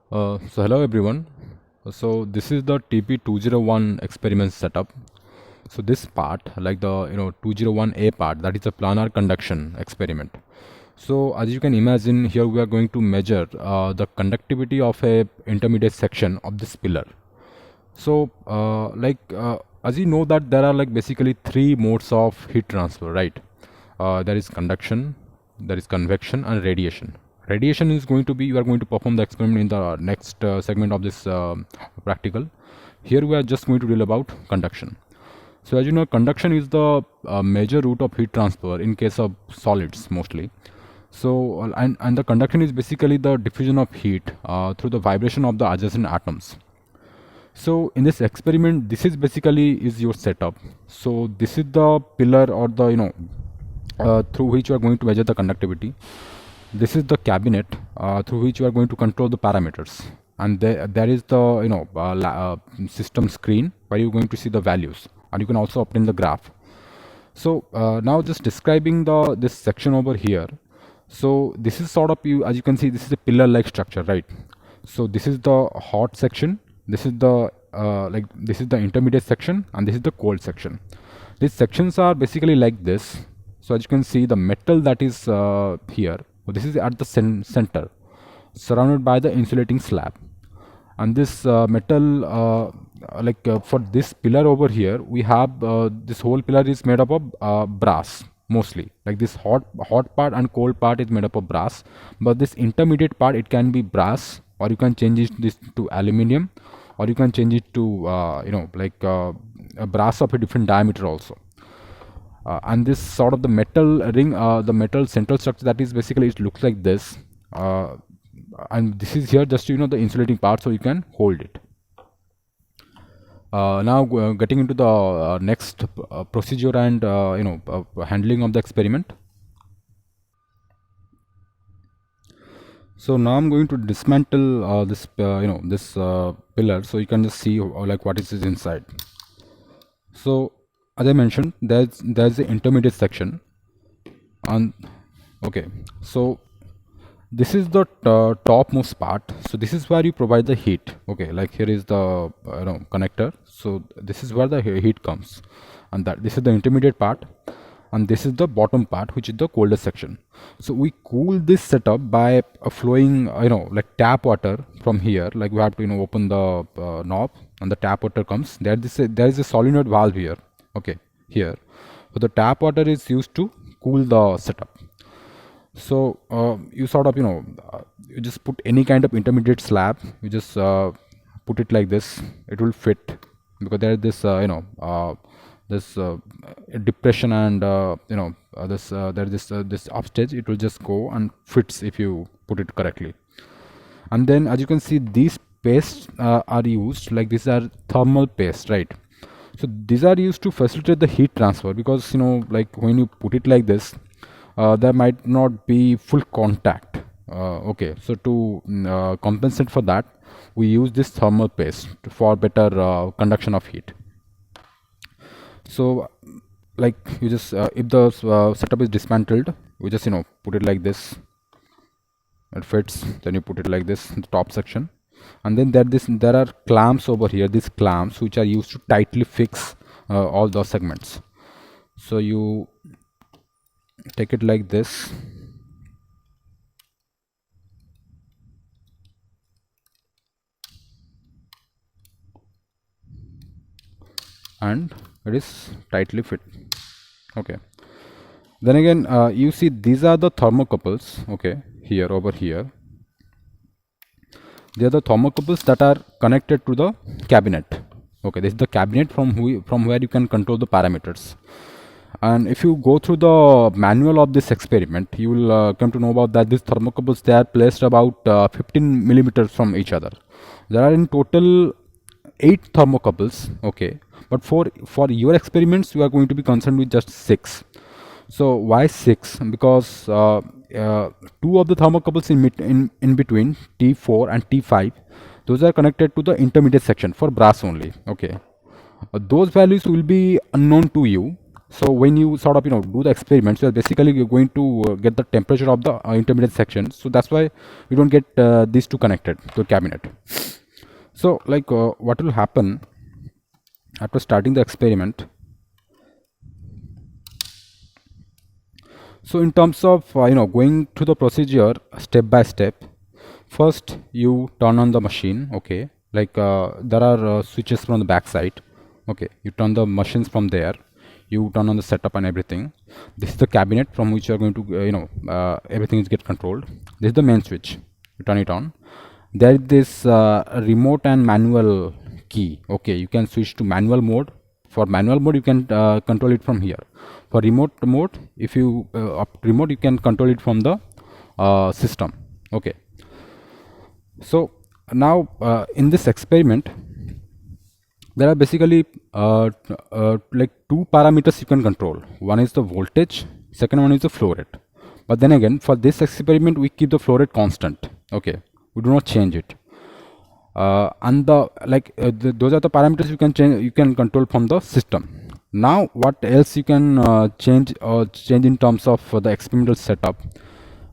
So hello everyone. So this is the TP201 experiment setup. So this part, like the 201A part, that is a planar conduction experiment. So as you can imagine, here we are going to measure the conductivity of a intermediate section of this pillar. So as you know that there are like basically three modes of heat transfer, right? There is conduction, there is convection, and radiation. Radiation is going to be, you are going to perform the experiment in the next segment of this practical. Here we are just going to deal about conduction. So as you know, conduction is the major route of heat transfer in case of solids mostly. So and the conduction is basically the diffusion of heat through the vibration of the adjacent atoms. So in this experiment, this is basically is your setup. So this is the pillar or the through which you are going to measure the conductivity. This is the cabinet through which you are going to control the parameters, and there is the system screen where you're going to see the values, and you can also obtain the graph. So now just describing the this section over here. So this is sort of, you as you can see, this is a pillar like structure, right? So this is the hot section, this is the this is the intermediate section, and this is the cold section. These sections are basically like this. So as you can see, the metal that is here, this is at the center, surrounded by the insulating slab. And this metal for this pillar over here, we have this whole pillar is made up of brass mostly. Like this hot part and cold part is made up of brass, but this intermediate part, it can be brass, or you can change it this to aluminium, or you can change it to a brass of a different diameter also. And this sort of the metal ring, the metal central structure, that is basically, it looks like this. And this is here just the insulating part, so you can hold it. Now getting into the next procedure and handling of the experiment. So now I'm going to dismantle this this pillar, so you can just see like what is inside. So as I mentioned, there's the intermediate section, and okay, so this is the topmost part. So this is where you provide the heat. Okay, like here is the connector. So this is where the heat comes, and that this is the intermediate part, and this is the bottom part, which is the coldest section. So we cool this setup by flowing like tap water from here. Like we have to open the knob, and the tap water comes there. There is a solenoid valve here. Okay, here. So the tap water is used to cool the setup. So you sort of you just put any kind of intermediate slab, you just put it like this, it will fit, because there is this this depression, and there is this upstage, it will just go and fits if you put it correctly. And then as you can see, these pastes are used, like these are thermal paste, right? So these are used to facilitate the heat transfer, because like when you put it like this, there might not be full contact. Okay, so to compensate for that, we use this thermal paste for better conduction of heat. So like you just if the setup is dismantled, we just put it like this, it fits. Then you put it like this in the top section, and then there are clamps over here, these clamps which are used to tightly fix all those segments. So you take it like this, and it is tightly fit. Okay, then again you see these are the thermocouples. Okay, here over here, they are the thermocouples that are connected to the cabinet. Okay, this is the cabinet from where you can control the parameters. And if you go through the manual of this experiment, you will come to know about that these thermocouples, they are placed about 15 millimeters from each other. There are in total 8 thermocouples. Okay, but for your experiments, you are going to be concerned with just 6. So why 6? Because 2 of the thermocouples in between, T4 and T5, those are connected to the intermediate section for brass only. Okay, those values will be unknown to you. So when you sort of do the experiments, you're basically you're going to get the temperature of the intermediate section. So that's why we don't get these two connected to the cabinet. So like what will happen after starting the experiment? So in terms of going to the procedure step by step, first you turn on the machine. Okay, like there are switches from the back side. Okay, you turn the machines from there, you turn on the setup and everything. This is the cabinet from which you are going to everything is get controlled. This is the main switch, you turn it on. There is this remote and manual key. Okay, you can switch to manual mode. For manual mode you can control it from here. For remote mode, if you remote, you can control it from the system. Okay, so now in this experiment there are basically like two parameters you can control. One is the voltage, second one is the flow rate. But then again, for this experiment we keep the flow rate constant. Okay, we do not change it. And those are the parameters you can change, you can control from the system. Now what else you can change in terms of the experimental setup?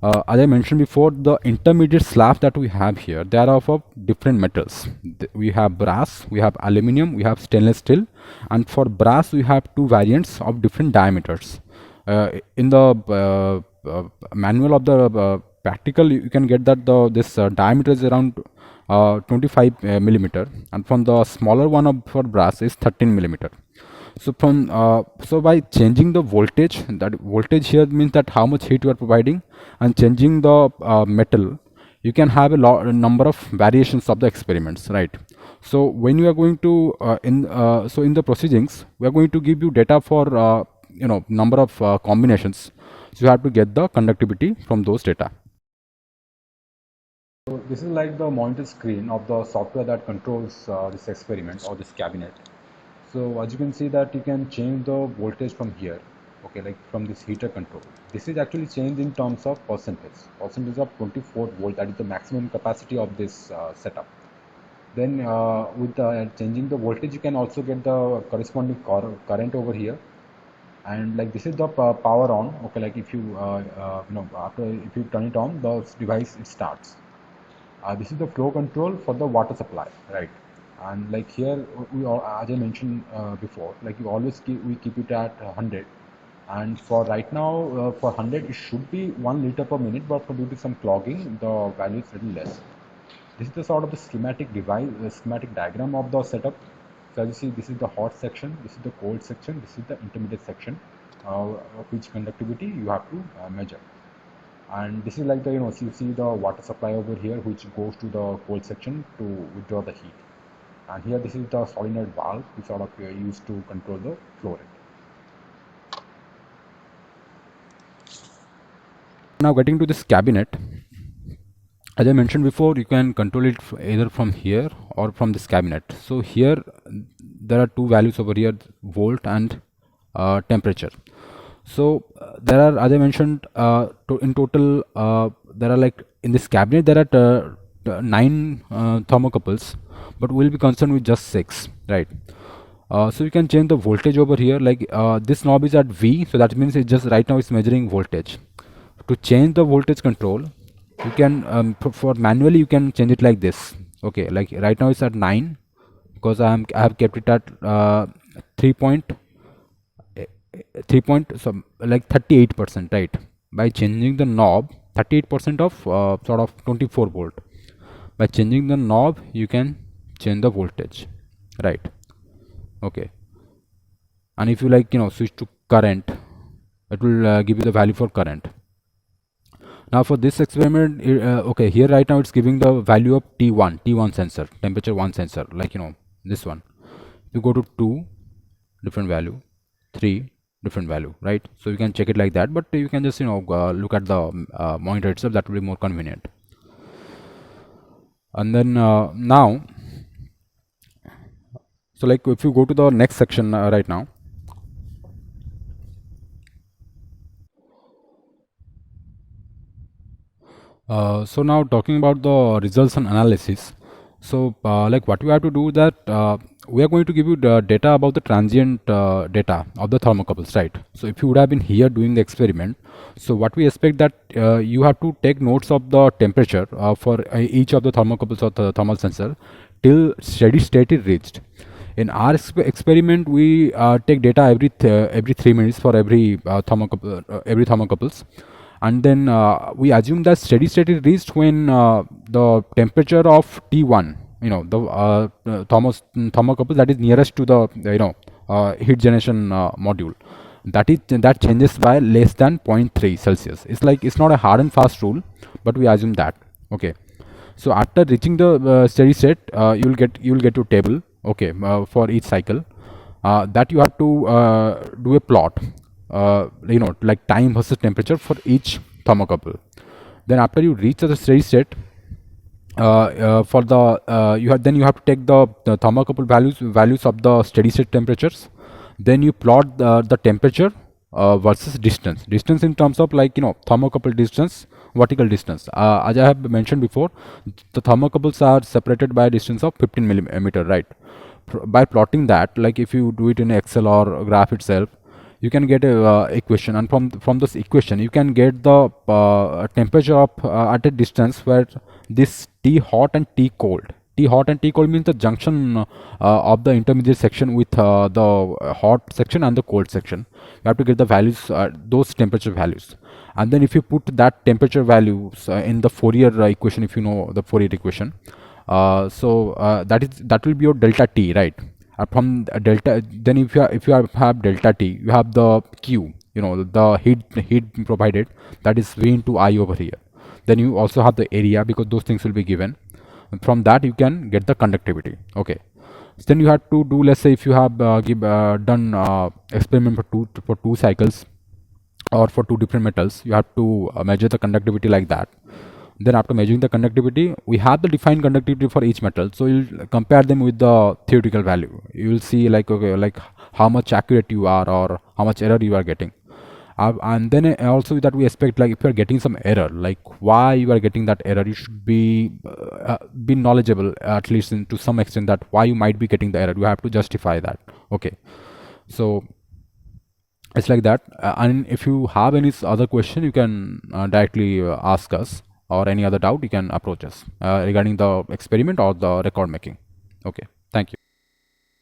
As I mentioned before, the intermediate slabs that we have here, they are of different metals. We have brass, we have aluminum, we have stainless steel, and for brass we have two variants of different diameters. In the manual of the practical, you can get that this diameter is around 25 millimeter, and from the smaller one for brass is 13 millimeter. So from so by changing the voltage, that voltage here means that how much heat you are providing, and changing the metal, you can have a number of variations of the experiments, right? So when you are going to in the proceedings, we are going to give you data for number of combinations. So you have to get the conductivity from those data. So this is like the monitor screen of the software that controls this experiment or this cabinet. So as you can see that you can change the voltage from here. Okay, like from this heater control. This is actually changed in terms of percentage. Percentage of 24 volt, that is the maximum capacity of this setup. Then with changing the voltage, you can also get the corresponding current over here. And like this is the power on. Okay, like if you after if you turn it on, the device it starts. This is the flow control for the water supply, right? And like here as I mentioned before, like we keep it at 100, and for right now for 100 it should be 1 liter per minute, but for due to some clogging the value is little less. This is the sort of the schematic diagram of the setup. So as you see, this is the hot section, this is the cold section, this is the intermediate section, of which conductivity you have to measure. And this is like the you see the water supply over here, which goes to the cold section to withdraw the heat. And here this is the solenoid valve, which sort of used to control the flow rate. Now getting to this cabinet, as I mentioned before, you can control it either from here or from this cabinet. So here there are two values over here, volt and temperature. So there are, as I mentioned, in total there are like in this cabinet there are 9 thermocouples, but we'll be concerned with just 6, right? So you can change the voltage over here, like this knob is at V, so that means it just right now it's measuring voltage. To change the voltage control, you can for manually you can change it like this. Okay, like right now it's at 9 because I have kept it at 3 point, so like 38%, right? By changing the knob, 38% of sort of 24 volt. By changing the knob, you can change the voltage, right? Okay, and if you like switch to current, it will give you the value for current. Now for this experiment, okay, here right now it's giving the value of T1 sensor, temperature 1 sensor, like this one. You go to 2, different value, 3, different value, right? So you can check it like that, but you can just look at the monitor itself. That will be more convenient. And then now, so like if you go to the next section right now, so now talking about the results and analysis. So like what we have to do that we are going to give you the data about the transient data of the thermocouples, right? So if you would have been here doing the experiment, so what we expect that you have to take notes of the temperature for each of the thermocouples of the thermal sensor till steady state is reached. In our experiment, we take data every 3 minutes for every thermocouples, and then we assume that steady state is reached when the temperature of T1, the thermocouple that is nearest to the heat generation module, that changes by less than 0.3 Celsius. It's not a hard and fast rule, but we assume that. Okay. So after reaching the steady state, you'll get your table, okay, for each cycle. That you have to do a plot, like time versus temperature for each thermocouple. Then after you reach the steady state, for the you have to take the thermocouple values of the steady state temperatures. Then you plot the temperature versus distance in terms of thermocouple distance, vertical distance. As I have mentioned before, the thermocouples are separated by a distance of 15 millimeter, right? By plotting that, like if you do it in Excel or graph itself, you can get a equation, and from this equation you can get the temperature of at a distance where this T hot and T cold. T hot and T cold means the junction of the intermediate section with the hot section and the cold section. You have to get the values, those temperature values, and then if you put that temperature values in the Fourier equation, if you know the Fourier equation, that will be your delta T, right? From delta, then if you have delta T, you have the Q, the heat provided, that is V into I over here. Then you also have the area, because those things will be given. From that you can get the conductivity. Okay. So then you have to do, let's say if you have done experiment for two cycles or for two different metals, you have to measure the conductivity like that. Then after measuring the conductivity, we have the defined conductivity for each metal, so you'll compare them with the theoretical value. You will see like how much accurate you are or how much error you are getting. And then also that we expect, like if you are getting some error, like why you are getting that error, you should be knowledgeable at least to some extent, that why you might be getting the error. You have to justify that. Okay. So it's like that. And if you have any other question, you can directly ask us, or any other doubt you can approach us regarding the experiment or the record making. Okay, thank you.